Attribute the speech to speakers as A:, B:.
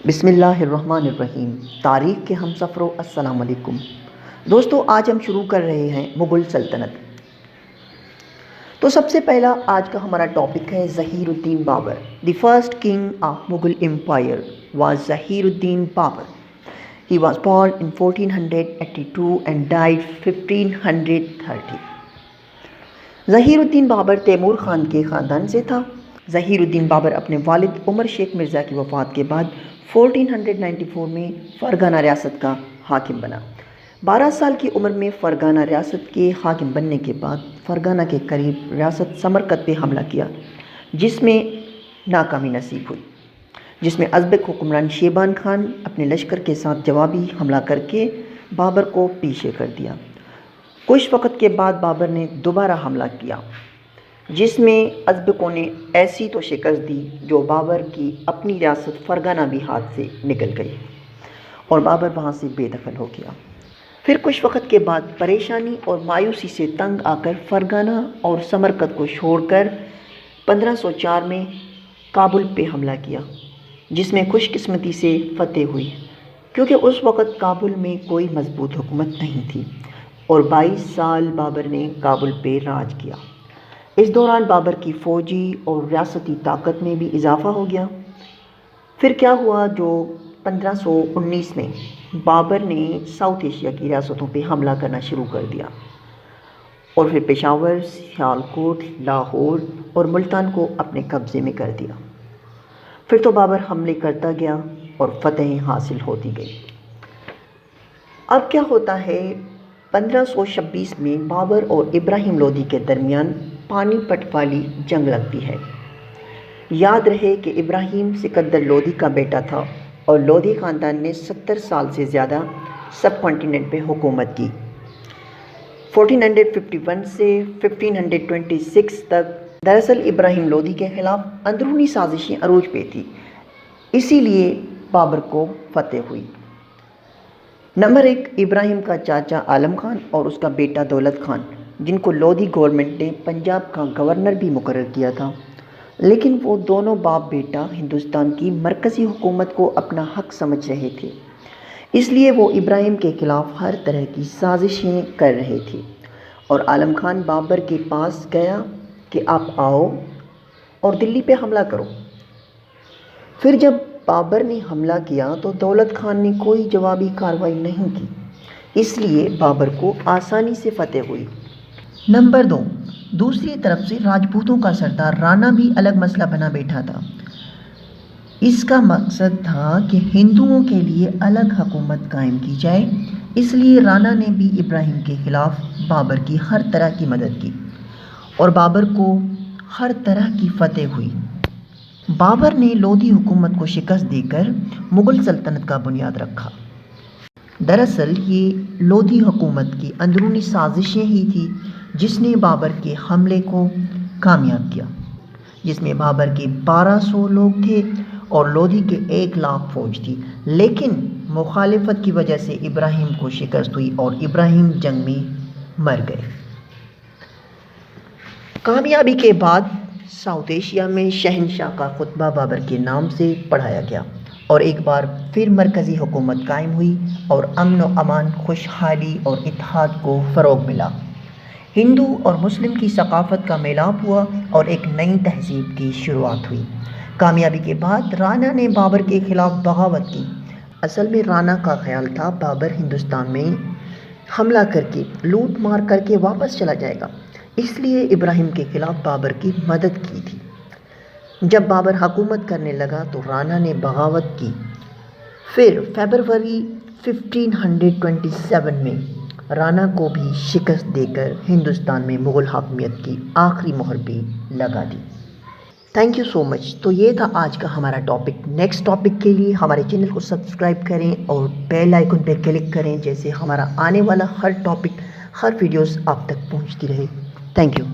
A: بسم اللہ الرحمن الرحیم۔ تاریخ کے ہم سفروں السلام علیکم دوستو، آج ہم شروع کر رہے ہیں مغل سلطنت۔ تو سب سے پہلا آج کا ہمارا ٹاپک ہے Zahiruddin Babur. The first king of Mughal empire was Zahiruddin Babur. He was born in 1482 and died 1530۔ Zaheer Uddin Babar Timur Khan کے خاندان سے تھا۔ ظہیر الدین بابر اپنے والد عمر شیخ مرزا کی وفات کے بعد 1494 میں فرغانہ ریاست کا حاکم بنا۔ 12 سال کی عمر میں فرغانہ ریاست کے حاکم بننے کے بعد فرغانہ کے قریب ریاست سمرقند پہ حملہ کیا، جس میں ناکامی نصیب ہوئی، جس میں ازبک حکمران شیبان خان اپنے لشکر کے ساتھ جوابی حملہ کر کے بابر کو پیچھے کر دیا۔ کچھ وقت کے بعد بابر نے دوبارہ حملہ کیا، جس میں ازبکوں نے ایسی تو شکست دی جو بابر کی اپنی ریاست فرغانہ بھی ہاتھ سے نکل گئی اور بابر وہاں سے بے دخل ہو گیا۔ پھر کچھ وقت کے بعد پریشانی اور مایوسی سے تنگ آ کر فرغانہ اور سمرقند کو چھوڑ کر 1504 میں کابل پہ حملہ کیا، جس میں خوش قسمتی سے فتح ہوئی، کیونکہ اس وقت کابل میں کوئی مضبوط حکومت نہیں تھی، اور 22 سال بابر نے کابل پہ راج کیا۔ اس دوران بابر کی فوجی اور ریاستی طاقت میں بھی اضافہ ہو گیا۔ پھر کیا ہوا جو 1519 میں بابر نے ساؤتھ ایشیا کی ریاستوں پہ حملہ کرنا شروع کر دیا اور پھر پشاور، سیالکوٹ، لاہور اور ملتان کو اپنے قبضے میں کر دیا۔ پھر تو بابر حملے کرتا گیا اور فتحیں حاصل ہوتی گئی۔ اب کیا ہوتا ہے، 1526 میں بابر اور ابراہیم لودھی کے درمیان پانی پت والی جنگ لگتی ہے۔ یاد رہے کہ ابراہیم سکندر لودھی کا بیٹا تھا اور لودھی خاندان نے 70 سال سے زیادہ سب کانٹیننٹ پہ حکومت کی۔ 1451 سے 1526 تک دراصل ابراہیم لودھی کے خلاف اندرونی سازشیں عروج پہ تھی، اسی لیے بابر کو فتح ہوئی۔ نمبر 1، ابراہیم کا چاچا عالم خان اور اس کا بیٹا دولت خان، جن کو لودھی گورنمنٹ نے پنجاب کا گورنر بھی مقرر کیا تھا، لیکن وہ دونوں باپ بیٹا ہندوستان کی مرکزی حکومت کو اپنا حق سمجھ رہے تھے، اس لیے وہ ابراہیم کے خلاف ہر طرح کی سازشیں کر رہے تھے، اور عالم خان بابر کے پاس گیا کہ آپ آؤ اور دلی پہ حملہ کرو۔ پھر جب بابر نے حملہ کیا تو دولت خان نے کوئی جوابی کارروائی نہیں کی، اس لیے بابر کو آسانی سے فتح ہوئی۔ نمبر 2، دوسری طرف سے راجپوتوں کا سردار رانا بھی الگ مسئلہ بنا بیٹھا تھا۔ اس کا مقصد تھا کہ ہندوؤں کے لیے الگ حکومت قائم کی جائے، اس لیے رانا نے بھی ابراہیم کے خلاف بابر کی ہر طرح کی مدد کی اور بابر کو ہر طرح کی فتح ہوئی۔ بابر نے لودھی حکومت کو شکست دے کر مغل سلطنت کا بنیاد رکھا۔ دراصل یہ لودھی حکومت کی اندرونی سازشیں ہی تھی جس نے بابر کے حملے کو کامیاب کیا، جس میں بابر کے 1200 لوگ تھے اور لودھی کے 1 لاکھ فوج تھی، لیکن مخالفت کی وجہ سے ابراہیم کو شکست ہوئی اور ابراہیم جنگ میں مر گئے۔ کامیابی کے بعد ساؤتھ ایشیا میں شہنشاہ کا خطبہ بابر کے نام سے پڑھایا گیا اور ایک بار پھر مرکزی حکومت قائم ہوئی اور امن و امان، خوشحالی اور اتحاد کو فروغ ملا۔ ہندو اور مسلم کی ثقافت کا میلاپ ہوا اور ایک نئی تہذیب کی شروعات ہوئی۔ کامیابی کے بعد رانا نے بابر کے خلاف بغاوت کی۔ اصل میں رانا کا خیال تھا بابر ہندوستان میں حملہ کر کے لوٹ مار کر کے واپس چلا جائے گا، اس لیے ابراہیم کے خلاف بابر کی مدد کی تھی۔ جب بابر حکومت کرنے لگا تو رانا نے بغاوت کی۔ پھر فروری 1527 میں رانا کو بھی شکست دے کر ہندوستان میں مغل حاکمیت کی آخری مہر بھی لگا دی۔ تھینک یو سو مچ۔ تو یہ تھا آج کا ہمارا ٹاپک۔ نیکسٹ ٹاپک کے لیے ہمارے چینل کو سبسکرائب کریں اور بیل آئیکن پہ کلک کریں، جیسے ہمارا آنے والا ہر ٹاپک، ہر ویڈیوز آپ تک پہنچتی رہے۔ Thank you.